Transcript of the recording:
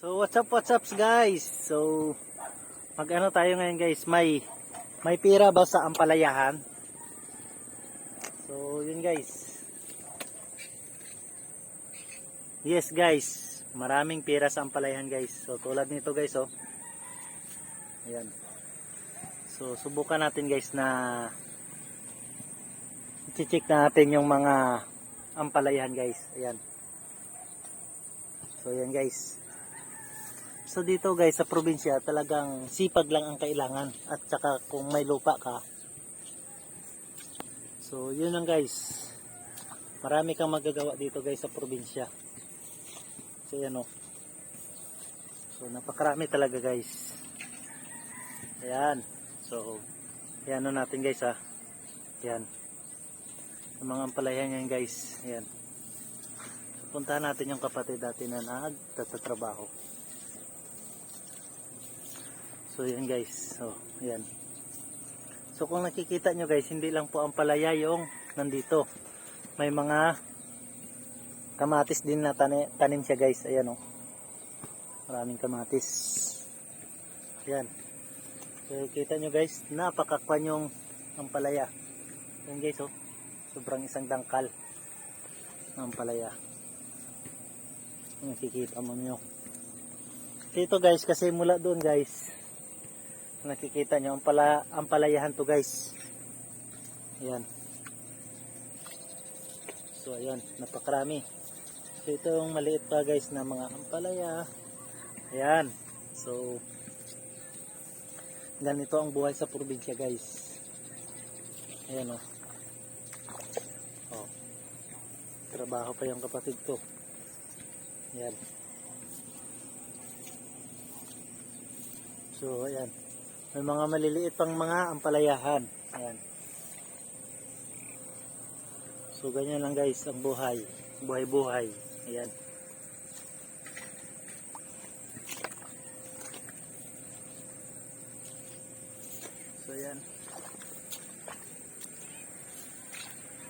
So what's up guys? So mag-ano tayo ngayon guys? May pira ba sa ampalayahan? So yun guys. Yes guys, maraming pira sa ampalayahan guys. So tulad nito guys oh. Ayan. So subukan natin guys na i-check natin yung mga ampalayahan guys. Ayan. So ayan guys. So dito guys sa probinsya talagang sipag lang ang kailangan at saka kung may lupa ka. So yun lang guys. Marami kang magagawa dito guys sa probinsya. So yan o. So napakarami talaga guys. Ayan. So ayan o natin guys ha. Ayan. Yung mga ampalayan yan guys. Ayan. So, puntahan natin yung kapatid natin na nagtatrabaho. So yan guys, so yan. So kung nakikita nyo guys, hindi lang po ang palaya yung nandito. May mga kamatis din na tanim siya guys. Ayan o. Maraming kamatis. Yan. So kita nyo guys, napakakwan yung ampalaya. Yan guys o. Sobrang isang dangkal ng ampalaya. Nakikita mo nyo. Dito guys, kasi mula doon guys. Nakikita nyo ang palayahan to guys. Ayan. So ayan, napakarami. So ito yung maliit pa guys na mga ampalaya. Ayan. So ganito ang buhay sa probinsya guys. Ayan o. Oh. Trabaho pa yung kapatid ko. Ayan. So ayan. May mga maliliit pang mga ampalayahan. Ayan. So ganyan lang guys ang buhay. Buhay-buhay. Ayan. So ayan.